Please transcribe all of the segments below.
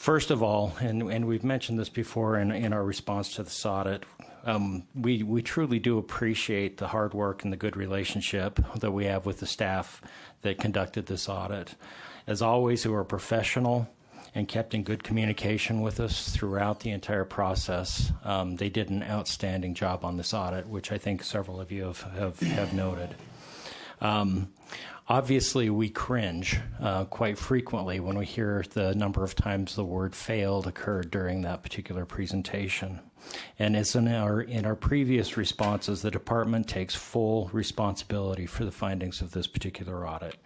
First of all, and we've mentioned this before in our response to this audit, we truly do appreciate the hard work and the good relationship that we have with the staff that conducted this audit. As always, who are professional and kept in good communication with us throughout the entire process. They did an outstanding job on this audit, which I think several of you have noted. Obviously, we cringe quite frequently when we hear the number of times the word failed occurred during that particular presentation. And as in our previous responses, the department takes full responsibility for the findings of this particular audit.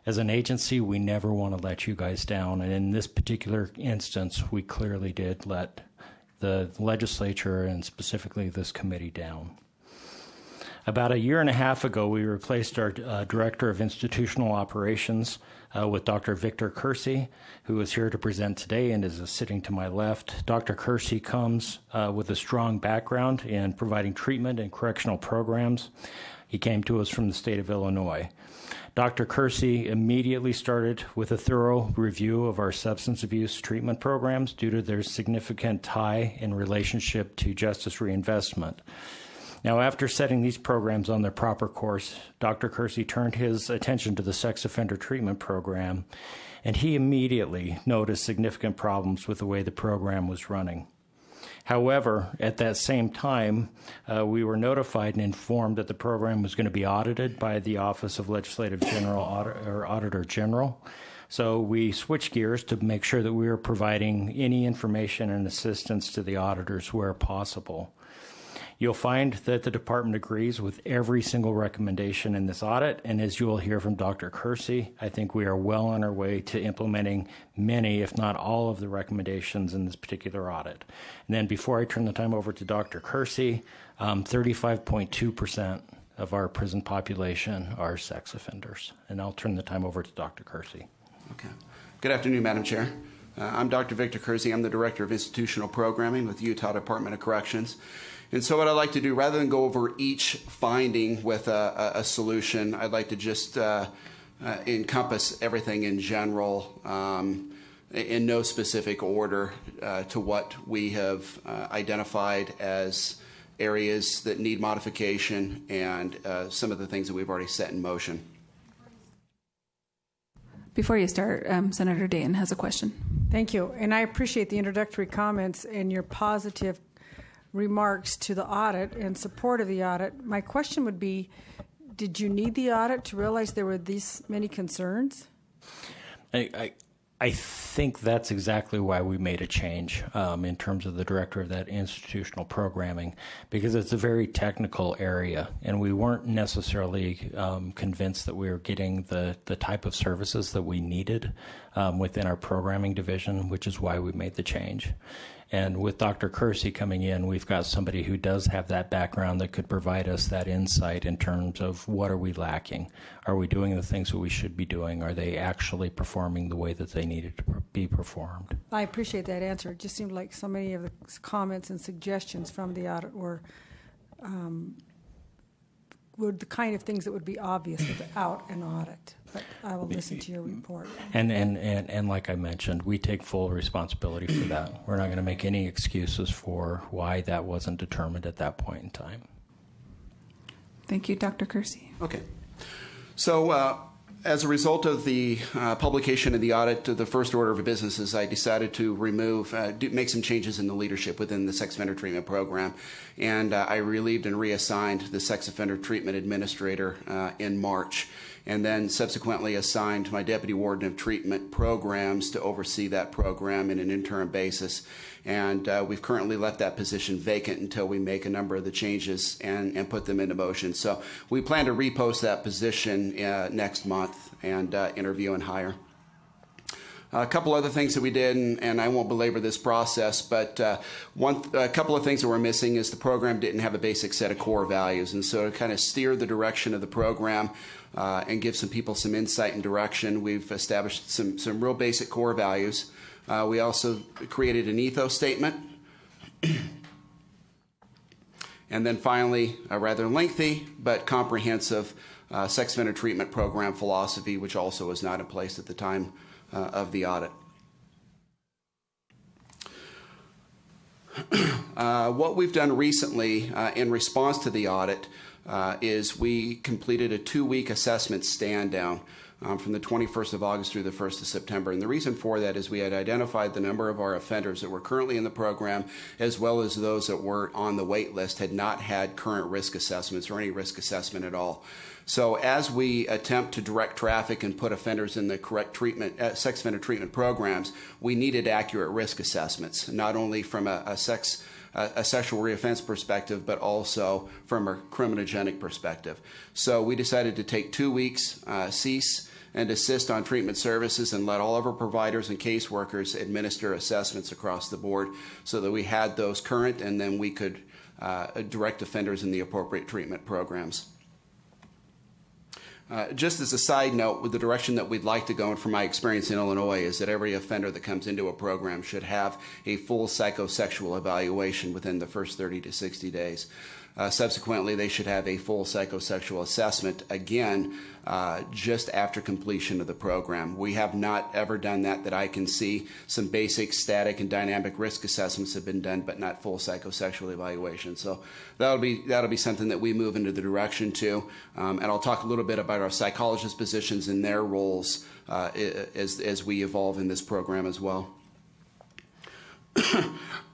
As an agency, we never want to let you guys down, and in this particular instance, we clearly did let the legislature and specifically this committee down. About a year and a half ago, we replaced our Director of Institutional Operations with Dr. Victor Kersey, who is here to present today and is sitting to my left. Dr. Kersey comes with a strong background in providing treatment and correctional programs. He came to us from the state of Illinois. Dr. Kersey immediately started with a thorough review of our substance abuse treatment programs due to their significant tie in relationship to justice reinvestment. Now, after setting these programs on their proper course, Dr. Kersey turned his attention to the sex offender treatment program, and he immediately noticed significant problems with the way the program was running. However, at that same time, we were notified and informed that the program was going to be audited by the Office of Legislative General Auditor General. So we switched gears to make sure that we were providing any information and assistance to the auditors where possible. You'll find that the department agrees with every single recommendation in this audit, and as you will hear from Dr. Kersey, I think we are well on our way to implementing many, if not all, of the recommendations in this particular audit. And then before I turn the time over to Dr. Kersey, 35.2% of our prison population are sex offenders. And I'll turn the time over to Dr. Kersey. Okay. Good afternoon, Madam Chair. I'm Dr. Victor Kersey. I'm the Director of Institutional Programming with the Utah Department of Corrections. And so what I'd like to do, rather than go over each finding with a solution, I'd like to just encompass everything in general in no specific order to what we have identified as areas that need modification and some of the things that we've already set in motion. Before you start, Senator Dayton has a question. Thank you. And I appreciate the introductory comments and your positive remarks to the audit and support of the audit. My question would be, did you need the audit to realize there were these many concerns? I think that's exactly why we made a change in terms of the director of that institutional programming, because it's a very technical area, and we weren't necessarily convinced that we were getting the type of services that we needed within our programming division, which is why we made the change. And with Dr. Kersey coming in, we've got somebody who does have that background that could provide us that insight in terms of what are we lacking? Are we doing the things that we should be doing? Are they actually performing the way that they needed to be performed? I appreciate that answer. It just seemed like so many of the comments and suggestions from the audit were the kind of things that would be obvious without an audit. But I will listen to your report. And like I mentioned, we take full responsibility for that. We're not going to make any excuses for why that wasn't determined at that point in time. Thank you, Dr. Kersey. Okay. So as a result of the publication of the audit, the first order of business is I decided to make some changes in the leadership within the sex offender treatment program. And I relieved and reassigned the sex offender treatment administrator in March, and then subsequently assigned my deputy warden of treatment programs to oversee that program in an interim basis. And we've currently left that position vacant until we make a number of the changes and put them into motion. So we plan to repost that position next month and interview and hire. A couple other things that we did, and I won't belabor this process, but a couple of things that we're missing is the program didn't have a basic set of core values. And so to kind of steer the direction of the program and give some people some insight and direction, we've established some real basic core values. We also created an ethos statement. And then finally, a rather lengthy but comprehensive sex offender treatment program philosophy, which also was not in place at the time of the audit. What we've done recently in response to the audit is we completed a 2-week assessment stand down from the 21st of August through the 1st of September. And the reason for that is we had identified the number of our offenders that were currently in the program, as well as those that were on the wait list, had not had current risk assessments or any risk assessment at all. So as we attempt to direct traffic and put offenders in the correct treatment, sex offender treatment programs, we needed accurate risk assessments, not only from a sexual reoffense perspective, but also from a criminogenic perspective. So we decided to take 2 weeks, cease and desist on treatment services, and let all of our providers and caseworkers administer assessments across the board so that we had those current, and then we could direct offenders in the appropriate treatment programs. Just as a side note, with the direction that we'd like to go, and from my experience in Illinois, is that every offender that comes into a program should have a full psychosexual evaluation within the first 30 to 60 days. Subsequently, they should have a full psychosexual assessment, again, just after completion of the program. We have not ever done that I can see. Some basic static and dynamic risk assessments have been done, but not full psychosexual evaluation. So that'll be something that we move into the direction to. And I'll talk a little bit about our psychologist positions and their roles as we evolve in this program as well.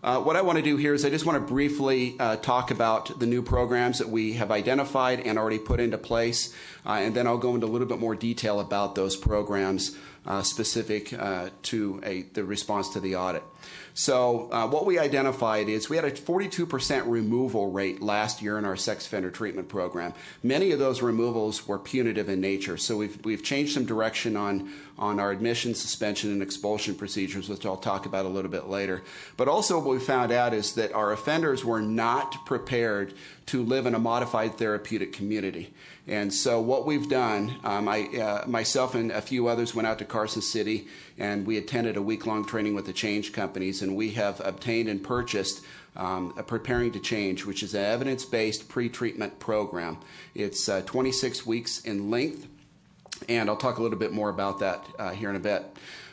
What I want to do here is I just want to briefly talk about the new programs that we have identified and already put into place, and then I'll go into a little bit more detail about those programs specific to the response to the audit. So what we identified is we had a 42% removal rate last year in our sex offender treatment program. Many of those removals were punitive in nature, so we've changed some direction on our admission, suspension, and expulsion procedures, which I'll talk about a little bit later. But also what we found out is that our offenders were not prepared to live in a modified therapeutic community. And so what we've done, myself and a few others went out to Carson City, and we attended a week-long training with the Change companies, and we have obtained and purchased a Preparing to Change, which is an evidence-based pre-treatment program. It's 26 weeks in length, and I'll talk a little bit more about that here in a bit.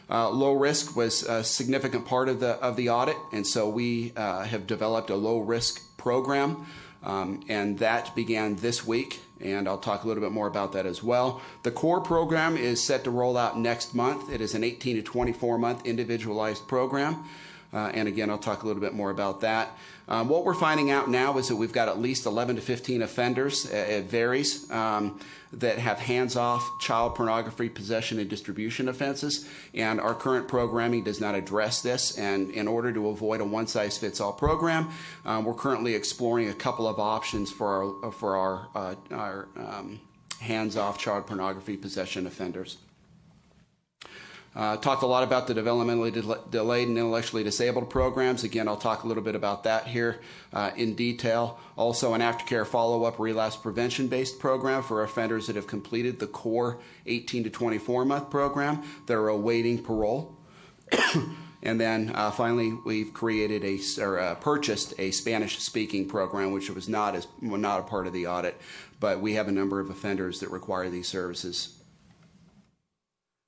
Low risk was a significant part of the audit, and so we have developed a low-risk program, and that began this week, and I'll talk a little bit more about that as well. The core program is set to roll out next month. It is an 18 to 24-month individualized program, and again, I'll talk a little bit more about that. What we're finding out now is that we've got at least 11 to 15 offenders, it varies, that have hands-off child pornography possession and distribution offenses, and our current programming does not address this. And in order to avoid a one-size-fits-all program, we're currently exploring a couple of options for our hands-off child pornography possession offenders. Talked a lot about the developmentally delayed and intellectually disabled programs. Again, I'll talk a little bit about that here in detail. Also, an aftercare follow-up relapse prevention-based program for offenders that have completed the core 18 to 24-month program. They're awaiting parole. And then finally, we've created purchased a Spanish-speaking program, which was not a part of the audit, but we have a number of offenders that require these services.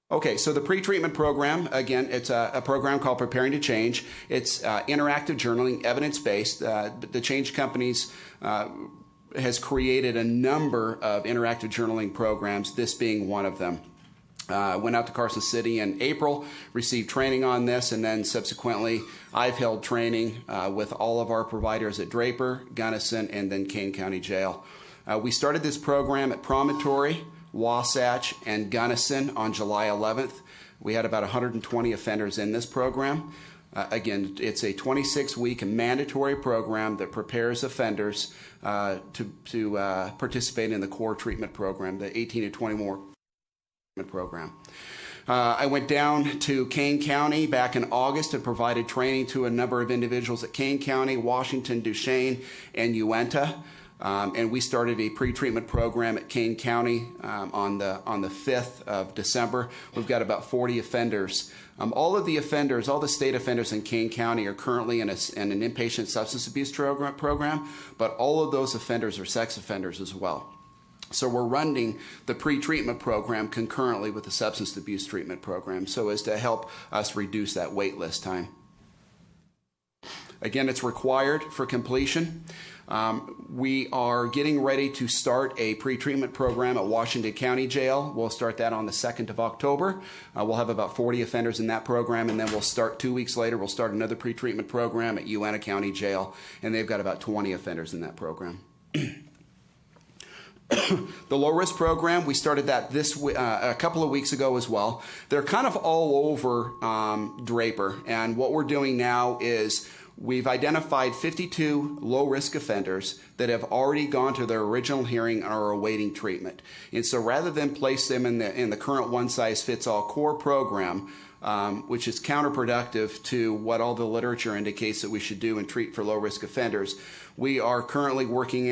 Okay, so the pre-treatment program, again, it's a program called Preparing to Change. It's interactive journaling, evidence-based. The Change Companies has created a number of interactive journaling programs, this being one of them. Went out to Carson City in April, received training on this, and then subsequently I've held training with all of our providers at Draper, Gunnison, and then Kane County Jail. We started this program at Promontory, Wasatch, and Gunnison on July 11th. We had about 120 offenders in this program. Again, it's a 26-week mandatory program that prepares offenders to participate in the core treatment program, the 18 to 24 program. I went down to Kane County back in August and provided training to a number of individuals at Kane County, Washington, Duchesne, and Uintah. And we started a pre-treatment program at Kane County on the 5th of December. We've got about 40 offenders. All of the offenders, all the state offenders in Kane County are currently in an inpatient substance abuse program, but all of those offenders are sex offenders as well. So we're running the pre-treatment program concurrently with the substance abuse treatment program so as to help us reduce that wait list time. Again, it's required for completion. We are getting ready to start a pretreatment program at Washington County Jail. We'll start that on the 2nd of October. We'll have about 40 offenders in that program, and then we'll start 2 weeks later, we'll start another pretreatment program at Uena County Jail, and they've got about 20 offenders in that program. The low-risk program, we started that a couple of weeks ago as well. They're kind of all over Draper, and what we're doing now is we've identified 52 low-risk offenders that have already gone to their original hearing and are awaiting treatment. And so rather than place them in the current one-size-fits-all core program, which is counterproductive to what all the literature indicates that we should do and treat for low-risk offenders, we are currently working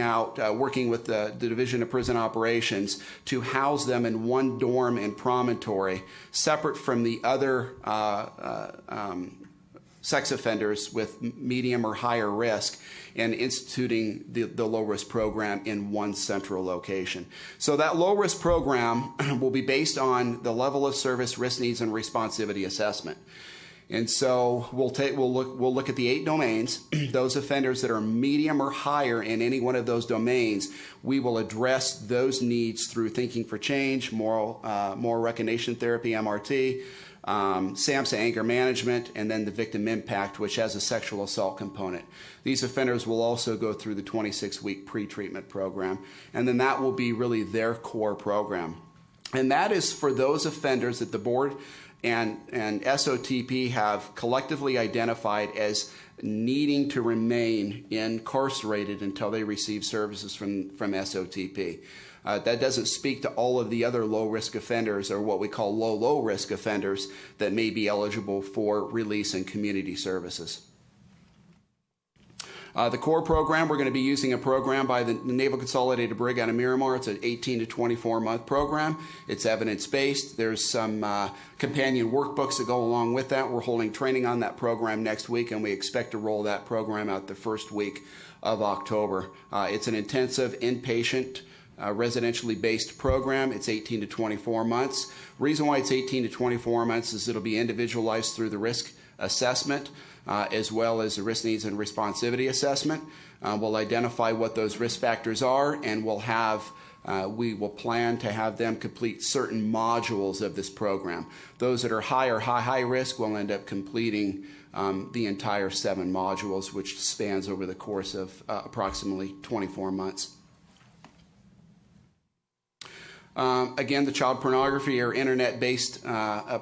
with the Division of Prison Operations to house them in one dorm in Promontory, separate from the other sex offenders with medium or higher risk, and instituting the low-risk program in one central location. So that low-risk program will be based on the level of service, risk needs, and responsivity assessment. And so we'll look at the 8 domains. Those offenders that are medium or higher in any one of those domains, we will address those needs through Thinking for Change, moral recognition therapy, MRT, SAMHSA anger management, and then the victim impact, which has a sexual assault component. These offenders will also go through the 26-week pre-treatment program, and then that will be really their core program. And that is for those offenders that the board and SOTP have collectively identified as needing to remain incarcerated until they receive services from SOTP. That doesn't speak to all of the other low-risk offenders, or what we call low-risk offenders, that may be eligible for release and community services. The core program, we're going to be using a program by the Naval Consolidated Brig out of Miramar. It's an 18 to 24-month program. It's evidence-based. There's some companion workbooks that go along with that. We're holding training on that program next week, and we expect to roll that program out the first week of October. It's an intensive, inpatient, residentially based program. It's 18 to 24 months. Reason why it's 18 to 24 months is it'll be individualized through the risk assessment, as well as the risk needs and responsivity assessment. We'll identify what those risk factors are, and we will plan to have them complete certain modules of this program. Those that are high risk will end up completing the entire 7 modules, which spans over the course of approximately 24 months. Again, the child pornography or internet-based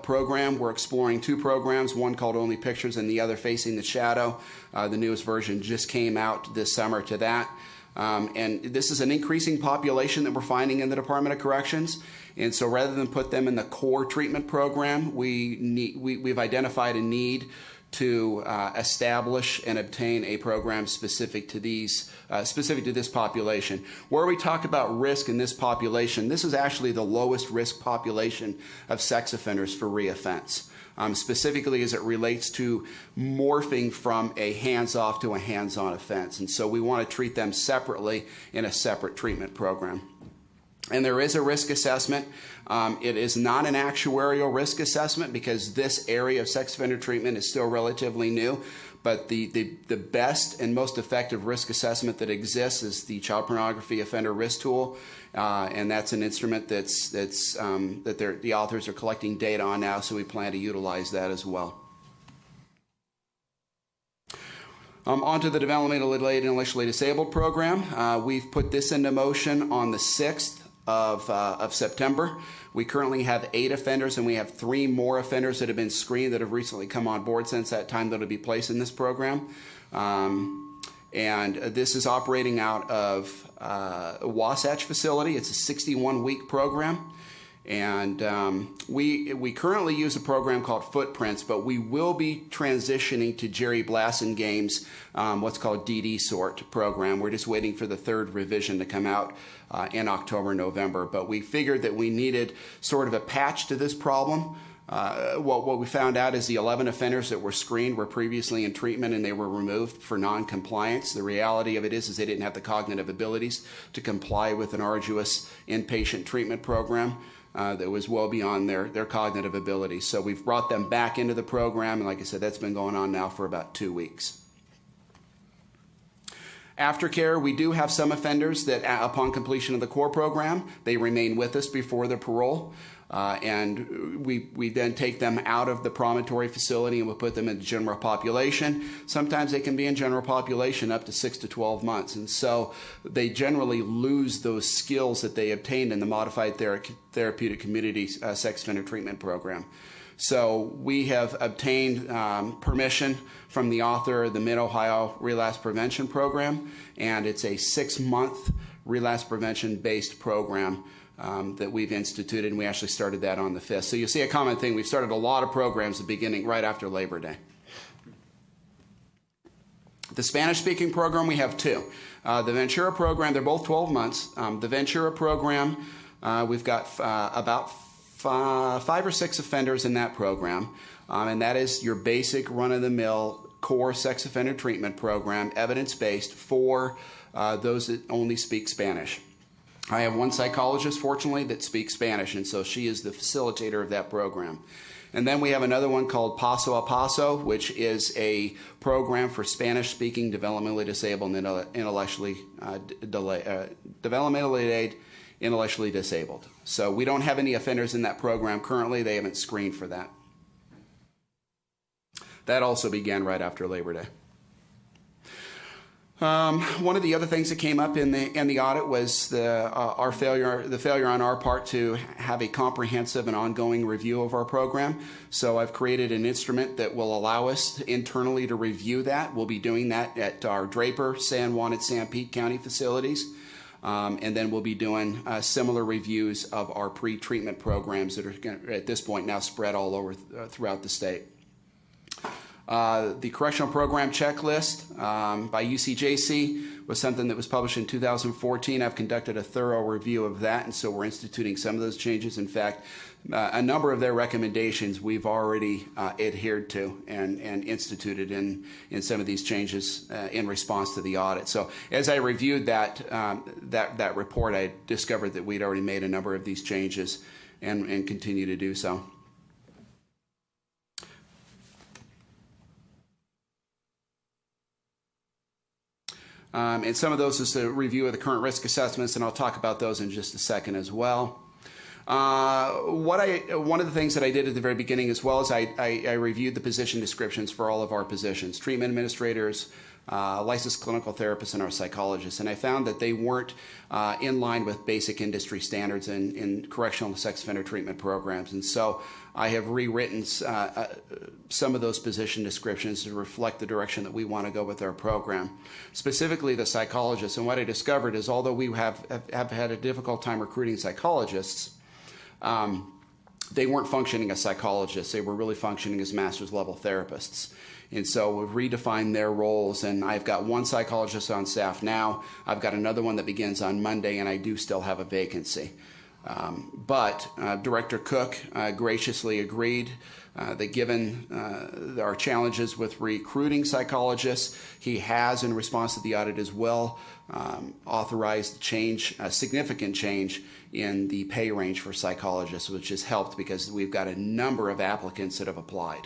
program, we're exploring 2 programs, one called Only Pictures and the other Facing the Shadow. The newest version just came out this summer to that. And this is an increasing population that we're finding in the Department of Corrections. And so rather than put them in the core treatment program, we've identified a need to establish and obtain a program specific to this population. Where we talk about risk in this population, this is actually the lowest risk population of sex offenders for reoffense, specifically as it relates to morphing from a hands-off to a hands-on offense. And so we want to treat them separately in a separate treatment program. And there is a risk assessment. It is not an actuarial risk assessment because this area of sex offender treatment is still relatively new. But the best and most effective risk assessment that exists is the Child Pornography Offender Risk Tool. And that's an instrument that the authors are collecting data on now, so we plan to utilize that as well. Onto the developmentally intellectually disabled program. We've put this into motion on the 6th of September. We currently have 8 offenders, and we have 3 more offenders that have been screened that have recently come on board since that time that will be placed in this program. And this is operating out of a Wasatch facility. It's a 61-week program. And we currently use a program called Footprints, but we will be transitioning to Jerry Blassingame's what's called DD Sort program. We're just waiting for the 3rd revision to come out in October, November. But we figured that we needed sort of a patch to this problem. What we found out is the 11 offenders that were screened were previously in treatment and they were removed for non-compliance. The reality of it is they didn't have the cognitive abilities to comply with an arduous inpatient treatment program. That was well beyond their cognitive abilities. So we've brought them back into the program, and like I said, that's been going on now for about 2 weeks. Aftercare, we do have some offenders that upon completion of the core program, they remain with us before their parole. And we then take them out of the promontory facility and we put them in the general population. Sometimes they can be in general population up to 6 to 12 months. And so they generally lose those skills that they obtained in the Modified Therapeutic Community Sex Offender Treatment Program. So we have obtained permission from the author of the Mid-Ohio Relapse Prevention Program, and it's a 6-month relapse prevention-based program that we've instituted, and we actually started that on the 5th. So you'll see a common thing. We've started a lot of programs beginning right after Labor Day. The Spanish-speaking program, we have 2. The Ventura program, they're both 12 months. The Ventura program, we've got about 5 or 6 offenders in that program, and that is your basic run-of-the-mill core sex offender treatment program, evidence-based for those that only speak Spanish. I have one psychologist, fortunately, that speaks Spanish, and so she is the facilitator of that program. And then we have another one called Paso a Paso, which is a program for Spanish-speaking, developmentally disabled, and developmentally intellectually disabled. So we don't have any offenders in that program currently. They haven't screened for that. That also began right after Labor Day. One of the other things that came up in the audit was the failure on our part to have a comprehensive and ongoing review of our program. So I've created an instrument that will allow us internally to review that. We'll be doing that at our Draper, San Juan, and San Pete County facilities. And then we'll be doing similar reviews of our pre-treatment programs that are at this point now spread all over throughout the state. The Correctional Program Checklist by EOCJAS was something that was published in 2014. I've conducted a thorough review of that, and so we're instituting some of those changes. In fact, a number of their recommendations we've already adhered to and instituted in some of these changes in response to the audit. So as I reviewed that report, I discovered that we'd already made a number of these changes and continue to do so. And some of those is a review of the current risk assessments, and I'll talk about those in just a second as well. One of the things that I did at the very beginning as well is I reviewed the position descriptions for all of our positions, treatment administrators, licensed clinical therapists, and our psychologists. And I found that they weren't in line with basic industry standards in correctional and sex offender treatment programs. And so I have rewritten some of those position descriptions to reflect the direction that we want to go with our program, specifically the psychologists. And what I discovered is although we have had a difficult time recruiting psychologists, they weren't functioning as psychologists. They were really functioning as master's level therapists. And so we've redefined their roles, and I've got one psychologist on staff now. I've got another one that begins on Monday, and I do still have a vacancy. But Director Cook graciously agreed that given our challenges with recruiting psychologists, he has, in response to the audit as well, authorized a significant change in the pay range for psychologists, which has helped because we've got a number of applicants that have applied.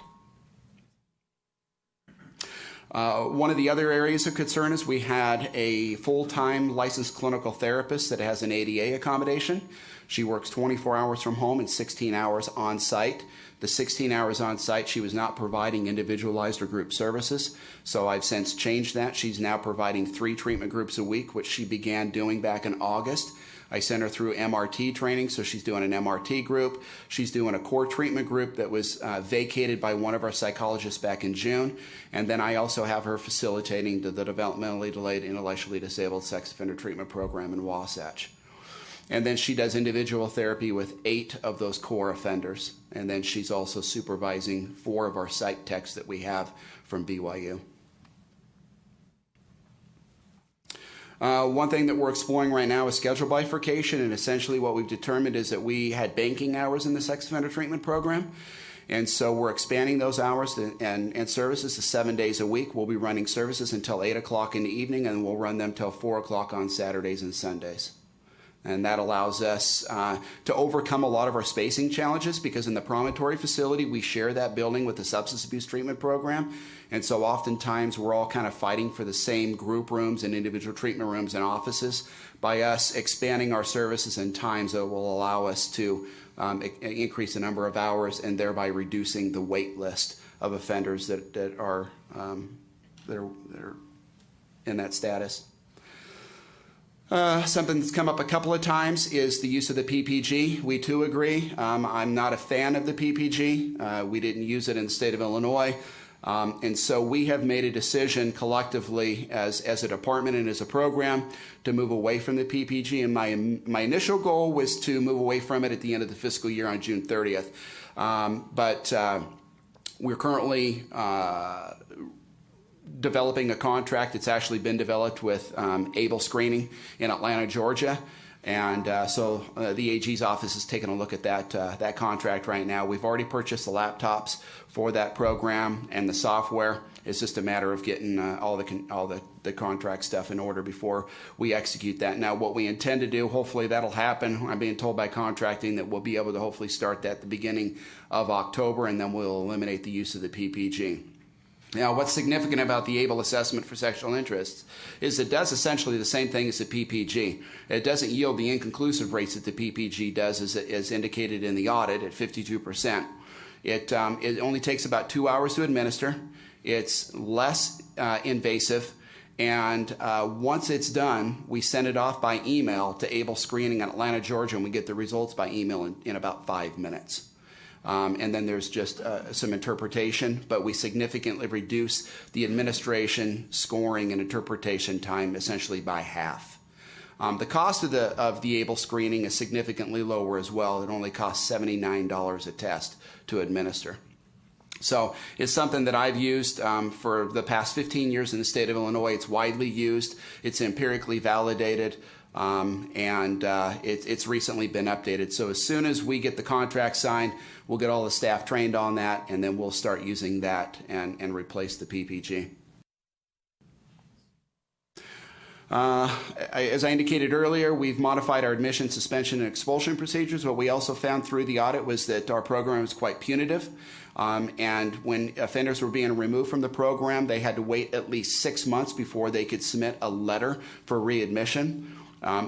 One of the other areas of concern is we had a full-time licensed clinical therapist that has an ADA accommodation. She works 24 hours from home and 16 hours on site. The 16 hours on site, she was not providing individualized or group services, so I've since changed that. She's now providing 3 treatment groups a week, which she began doing back in August. I sent her through MRT training, so she's doing an MRT group. She's doing a core treatment group that was vacated by one of our psychologists back in June. And then I also have her facilitating the developmentally delayed, intellectually disabled sex offender treatment program in Wasatch. And then she does individual therapy with 8 of those core offenders. And then she's also supervising 4 of our psych techs that we have from BYU. One thing that we're exploring right now is schedule bifurcation, and essentially what we've determined is that we had banking hours in the sex offender treatment program, and so we're expanding those hours and services to 7 days a week. We'll be running services until 8 o'clock in the evening, and we'll run them till 4 o'clock on Saturdays and Sundays. And that allows us to overcome a lot of our spacing challenges, because in the promontory facility, we share that building with the substance abuse treatment program. And so oftentimes we're all kind of fighting for the same group rooms and individual treatment rooms and offices. By us expanding our services and times, it will allow us to increase the number of hours and thereby reducing the wait list of offenders that are in that status. Something that's come up a couple of times is the use of the PPG. We too agree. I'm not a fan of the PPG. We didn't use it in the state of Illinois. And so we have made a decision collectively as a department and as a program to move away from the PPG. And my initial goal was to move away from it at the end of the fiscal year on June 30th. But we're currently developing a contract that's actually been developed with ABLE Screening in Atlanta, Georgia. And so the AG's office is taking a look at that contract right now. We've already purchased the laptops for that program and the software. It's just a matter of getting all the contract stuff in order before we execute that. Now, what we intend to do, hopefully that'll happen. I'm being told by contracting that we'll be able to hopefully start that at the beginning of October, and then we'll eliminate the use of the PPG. Now, what's significant about the ABLE assessment for sexual interests is it does essentially the same thing as the PPG. It doesn't yield the inconclusive rates that the PPG does, as indicated in the audit at 52%. It only takes about 2 hours to administer. It's less invasive. And once it's done, we send it off by email to ABLE Screening in Atlanta, Georgia, and we get the results by email in about 5 minutes. And then there's just some interpretation, but we significantly reduce the administration, scoring, and interpretation time essentially by half. The cost of the ABLE screening is significantly lower as well. It only costs $79 a test to administer. So it's something that I've used for the past 15 years in the state of Illinois. It's widely used. It's empirically validated. And it's recently been updated. So as soon as we get the contract signed, we'll get all the staff trained on that, and then we'll start using that and replace the PPG. As I indicated earlier, we've modified our admission, suspension, and expulsion procedures. What we also found through the audit was that our program was quite punitive. And when offenders were being removed from the program, they had to wait at least 6 months before they could submit a letter for readmission.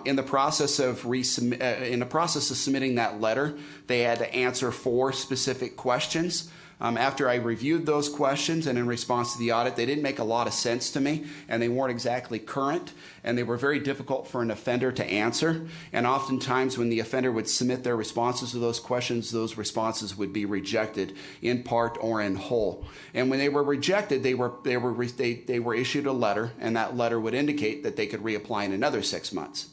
In the process of submitting that letter, they had to answer 4 specific questions. After I reviewed those questions and in response to the audit, they didn't make a lot of sense to me, and they weren't exactly current, and they were very difficult for an offender to answer. And oftentimes when the offender would submit their responses to those questions, those responses would be rejected in part or in whole. And when they were rejected, they were issued a letter, and that letter would indicate that they could reapply in another 6 months.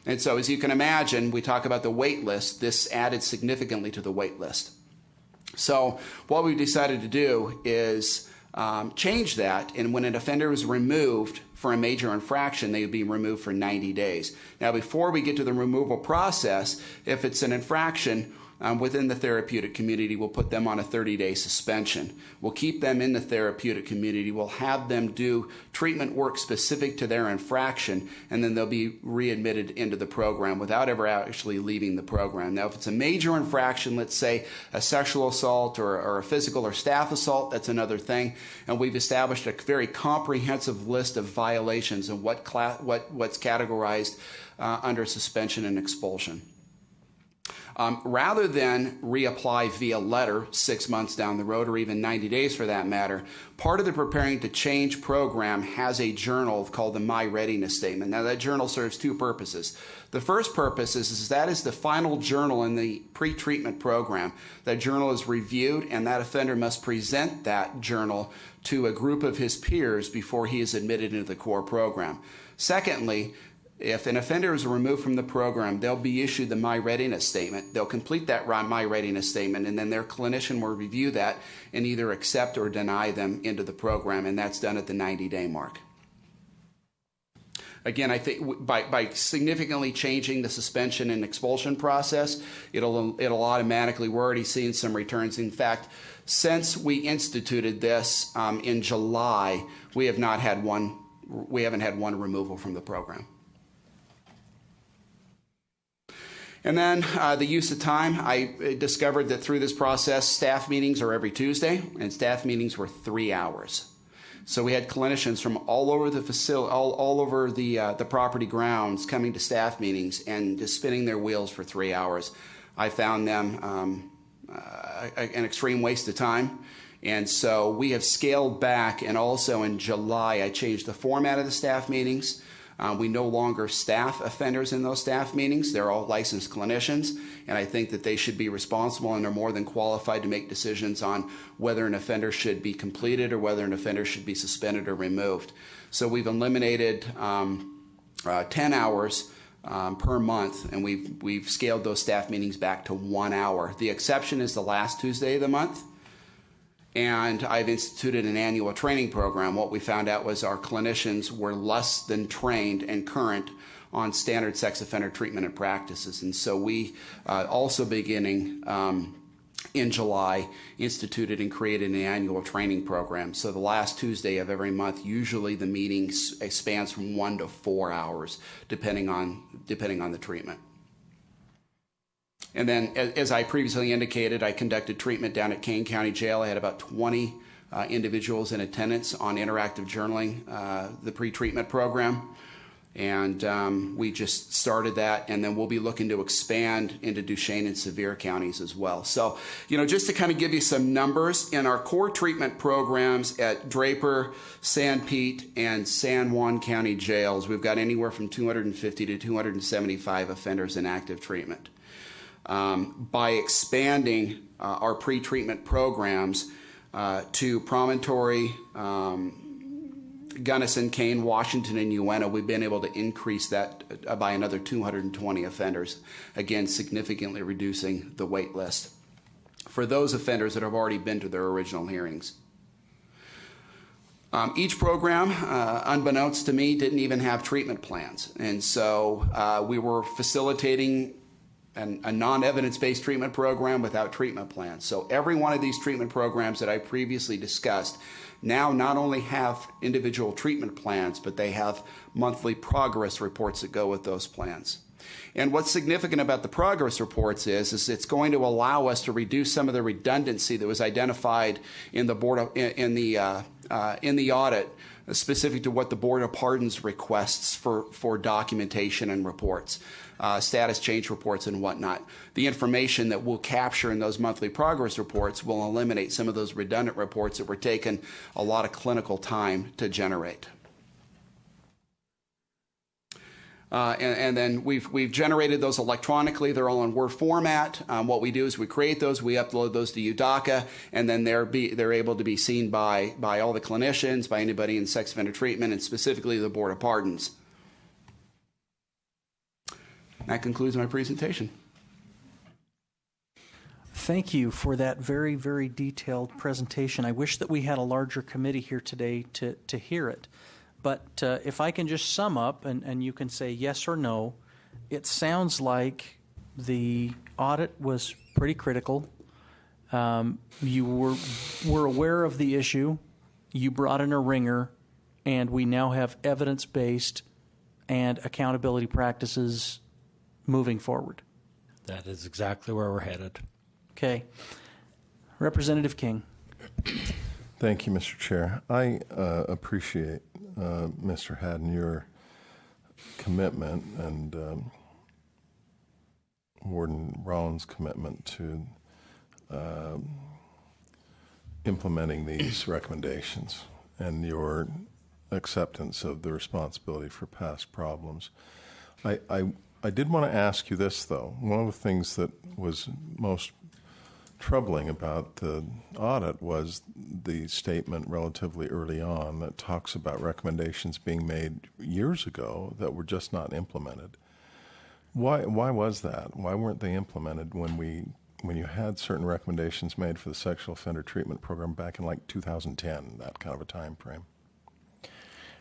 And so as you can imagine, we talk about the wait list. This added significantly to the wait list. So what we decided to do is change that, and when an offender is removed for a major infraction, they would be removed for 90 days. Now, before we get to the removal process, if it's an infraction within the therapeutic community, we'll put them on a 30-day suspension. We'll keep them in the therapeutic community. We'll have them do treatment work specific to their infraction, and then they'll be readmitted into the program without ever actually leaving the program. Now, if it's a major infraction, let's say a sexual assault or a physical or staff assault, that's another thing. And we've established a very comprehensive list of violations and what's categorized under suspension and expulsion. Rather than reapply via letter 6 months down the road, or even 90 days for that matter, part of the Preparing to Change program has a journal called the My Readiness Statement. Now, that journal serves 2 purposes. The first purpose is that is the final journal in the pre-treatment program. That journal is reviewed, and that offender must present that journal to a group of his peers before he is admitted into the core program. Secondly, if an offender is removed from the program, they'll be issued the My Readiness Statement. They'll complete that My Readiness Statement, and then their clinician will review that and either accept or deny them into the program, and that's done at the 90-day mark. Again, I think by significantly changing the suspension and expulsion process, it'll automatically, we're already seeing some returns. In fact, since we instituted this in July, we haven't had one removal from the program. And then the use of time, I discovered that through this process, staff meetings are every Tuesday, and staff meetings were 3 hours. So we had clinicians from all over the facility, all over the property grounds coming to staff meetings and just spinning their wheels for 3 hours. I found them an extreme waste of time. And so we have scaled back, and also in July, I changed the format of the staff meetings. We no longer staff offenders in those staff meetings. They're all licensed clinicians, and I think that they should be responsible and are more than qualified to make decisions on whether an offender should be completed or whether an offender should be suspended or removed. So we've eliminated 10 hours per month, and we've scaled those staff meetings back to 1 hour. The exception is the last Tuesday of the month. And I've instituted an annual training program. What we found out was our clinicians were less than trained and current on standard sex offender treatment and practices. And so we also beginning in July instituted and created an annual training program. So the last Tuesday of every month, usually the meeting spans from 1 to 4 hours, depending on the treatment. And then, as I previously indicated, I conducted treatment down at Kane County Jail. I had about 20 individuals in attendance on interactive journaling, the pre-treatment program. And we just started that, and then we'll be looking to expand into Duchesne and Sevier counties as well. So, just to kind of give you some numbers, in our core treatment programs at Draper, San Pete, and San Juan County jails, we've got anywhere from 250 to 275 offenders in active treatment. By expanding our pre-treatment programs to Promontory, Gunnison, Kane, Washington, and Uena, we've been able to increase that by another 220 offenders, again, significantly reducing the wait list for those offenders that have already been to their original hearings. Each program, unbeknownst to me, didn't even have treatment plans, and so we were facilitating a non-evidence-based treatment program without treatment plans. So every one of these treatment programs that I previously discussed now not only have individual treatment plans, but they have monthly progress reports that go with those plans. And what's significant about the progress reports is it's going to allow us to reduce some of the redundancy that was identified in the in the audit, specific to what the Board of Pardons requests for documentation and reports, status change reports and whatnot. The information that we'll capture in those monthly progress reports will eliminate some of those redundant reports that were taking a lot of clinical time to generate. And then we've generated those electronically. They're all in Word format. What we do is we create those, we upload those to UDACA, and then they're able to be seen by all the clinicians, by anybody in sex offender treatment, and specifically the Board of Pardons. That concludes my presentation. Thank you for that very, very detailed presentation. I wish that we had a larger committee here today to hear it. But if I can just sum up, and you can say yes or no, it sounds like the audit was pretty critical. You were aware of the issue. You brought in a ringer, and we now have evidence-based and accountability practices moving forward. That is exactly where we're headed. Okay. Representative King. Thank you, Mr. Chair. I appreciate, Mr. Haddon, your commitment and Warden Rowan's commitment to implementing these recommendations and your acceptance of the responsibility for past problems. I did want to ask you this, though. One of the things that was most troubling about the audit was the statement relatively early on that talks about recommendations being made years ago that were just not implemented. Why was that? Why weren't they implemented when you had certain recommendations made for the sexual offender treatment program back in like 2010, that kind of a time frame?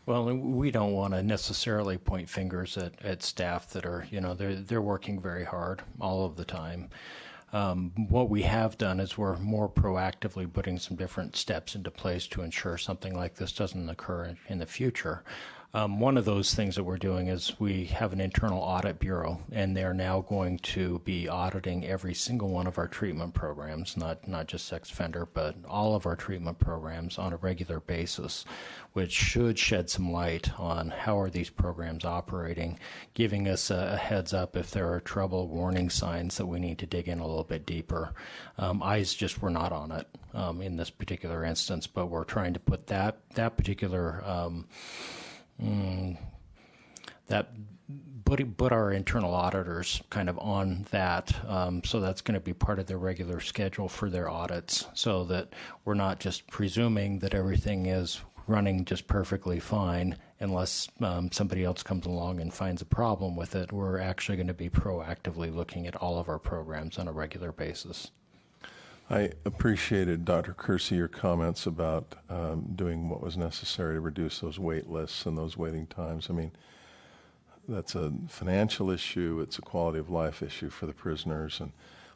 Well, we don't want to necessarily point fingers at staff that are, they're working very hard all of the time. What we have done is we're more proactively putting some different steps into place to ensure something like this doesn't occur in the future. One of those things that we're doing is we have an internal audit bureau, and they're now going to be auditing every single one of our treatment programs, not just sex offender, but all of our treatment programs on a regular basis, which should shed some light on how are these programs operating, giving us a heads up if there are trouble warning signs that we need to dig in a little bit deeper. Eyes just were not on it in this particular instance, but we're trying to put that particular put our internal auditors kind of on that, so that's going to be part of their regular schedule for their audits, so that we're not just presuming that everything is running just perfectly fine unless somebody else comes along and finds a problem with it. We're actually going to be proactively looking at all of our programs on a regular basis. I appreciated, Dr. Kersey, your comments about doing what was necessary to reduce those wait lists and those waiting times. I mean, that's a financial issue. It's a quality of life issue for the prisoners. And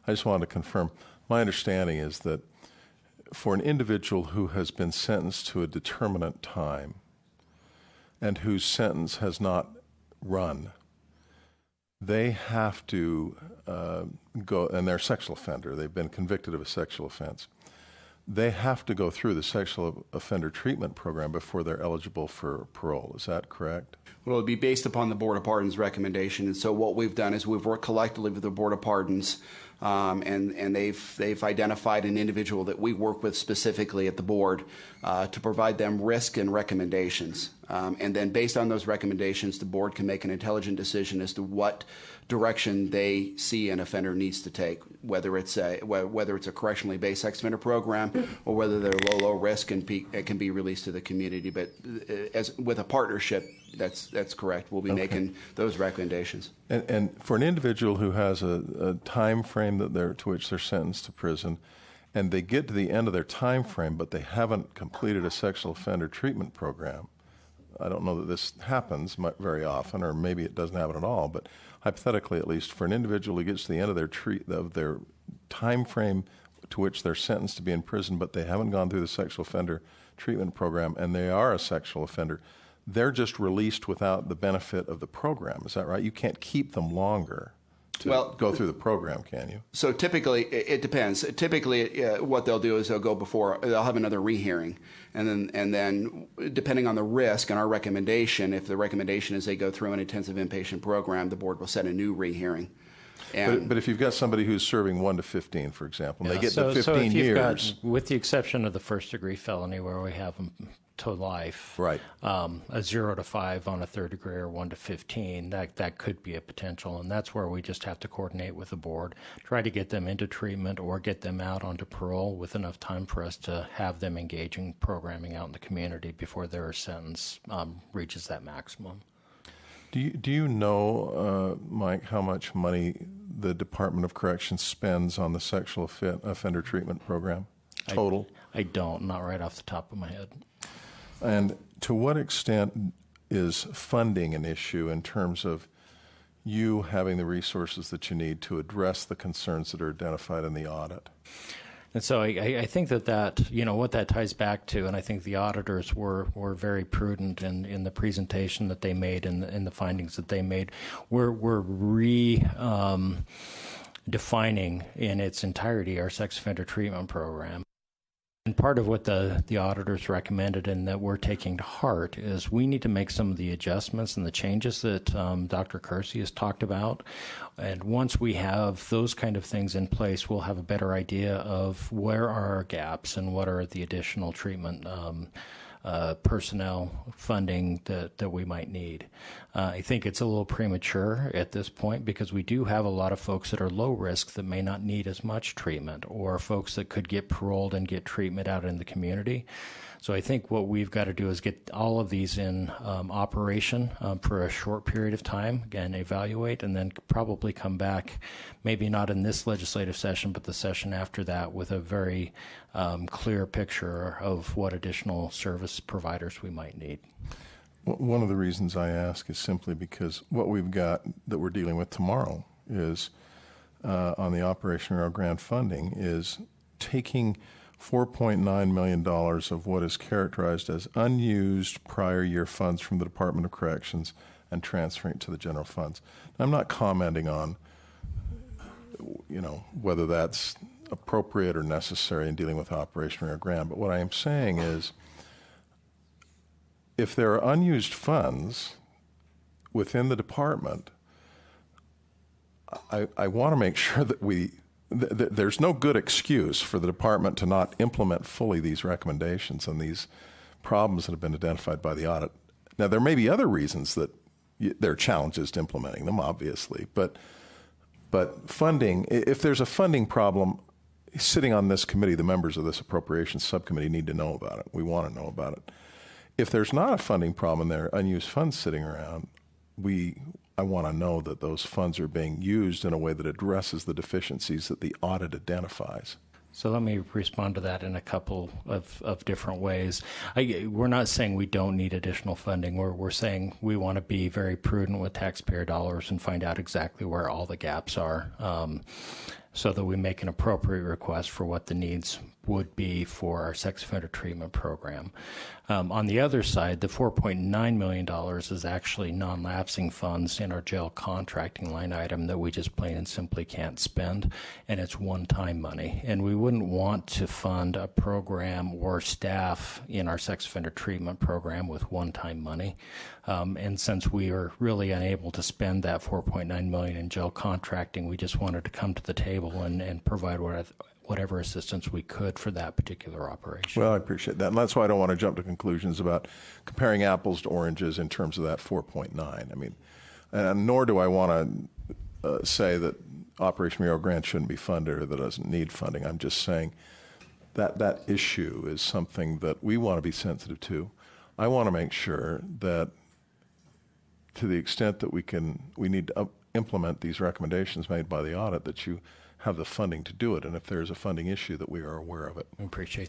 I just wanted to confirm, my understanding is that for an individual who has been sentenced to a determinate time and whose sentence has not run, they have to go, and they're a sexual offender, they've been convicted of a sexual offense, they have to go through the sexual offender treatment program before they're eligible for parole. Is that correct? Well, it would be based upon the Board of Pardons recommendation. And so what we've done is we've worked collectively with the Board of Pardons, and they've identified an individual that we work with specifically at the board to provide them risk and recommendations. And then based on those recommendations, the board can make an intelligent decision as to what direction they see an offender needs to take, whether it's a correctionally based sex offender program or whether they're low risk and can be released to the community. But as with a partnership, that's correct. We'll be making those recommendations. And for an individual who has a time frame that to which they're sentenced to prison, and they get to the end of their time frame, but they haven't completed a sexual offender treatment program, I don't know that this happens very often, or maybe it doesn't happen at all, but hypothetically at least, for an individual who gets to the end of their time frame to which they're sentenced to be in prison, but they haven't gone through the sexual offender treatment program, and they are a sexual offender, they're just released without the benefit of the program. Is that right? You can't keep them longer to go through the program, can you? So typically, it depends. Typically, what they'll do is they'll have another rehearing, and then depending on the risk and our recommendation, if the recommendation is they go through an intensive inpatient program, the board will set a new rehearing. But if you've got somebody who's serving 1 to 15, for example, and they get to 15 years, with the exception of the first-degree felony where we have them to life, right? A 0 to 5 on a third degree or 1 to 15, that could be a potential, and that's where we just have to coordinate with the board, try to get them into treatment or get them out onto parole with enough time for us to have them engaging programming out in the community before their sentence reaches that maximum. Do you know, Mike, how much money the Department of Corrections spends on the sexual offender treatment program total? I don't, not right off the top of my head. And to what extent is funding an issue in terms of you having the resources that you need to address the concerns that are identified in the audit? And so I think that what that ties back to, and I think the auditors were very prudent in the presentation that they made and in the findings that they made. We're defining in its entirety our sex offender treatment program. And part of what the auditors recommended and that we're taking to heart is we need to make some of the adjustments and the changes that Dr. Kersey has talked about. And once we have those kind of things in place, we'll have a better idea of where are our gaps and what are the additional treatment personnel funding that we might need. I think it's a little premature at this point because we do have a lot of folks that are low risk that may not need as much treatment, or folks that could get paroled and get treatment out in the community. So I think what we've got to do is get all of these in operation for a short period of time, again, evaluate, and then probably come back, maybe not in this legislative session, but the session after that with a very clear picture of what additional service providers we might need. One of the reasons I ask is simply because what we've got that we're dealing with tomorrow is on the Operation Rail Grant funding is taking $4.9 million of what is characterized as unused prior year funds from the Department of Corrections and transferring it to the general funds. Now, I'm not commenting on, whether that's appropriate or necessary in dealing with Operation Rio Grande, but what I am saying is, if there are unused funds within the department, I want to make sure that there's no good excuse for the department to not implement fully these recommendations and these problems that have been identified by the audit. Now, there may be other reasons that there are challenges to implementing them, obviously, but funding, if there's a funding problem, sitting on this committee, the members of this Appropriations Subcommittee need to know about it. We want to know about it. If there's not a funding problem and there are unused funds sitting around, I want to know that those funds are being used in a way that addresses the deficiencies that the audit identifies. So let me respond to that in a couple of different ways. We're not saying we don't need additional funding. We're saying we want to be very prudent with taxpayer dollars and find out exactly where all the gaps are, so that we make an appropriate request for what the needs would be for our sex offender treatment program. On the other side, the $4.9 million is actually non-lapsing funds in our jail contracting line item that we just plain and simply can't spend, and it's one-time money. And we wouldn't want to fund a program or staff in our sex offender treatment program with one-time money. And since we are really unable to spend that $4.9 million in jail contracting, we just wanted to come to the table and provide whatever assistance we could for that particular operation. Well, I appreciate that. And that's why I don't want to jump to conclusions about comparing apples to oranges in terms of that 4.9. I mean, and nor do I want to say that Operation Rio Grande shouldn't be funded or that it doesn't need funding. I'm just saying that that issue is something that we want to be sensitive to. I want to make sure that to the extent that we need to implement these recommendations made by the audit, that you have the funding to do it, and if there's a funding issue, that we are aware of it. I appreciate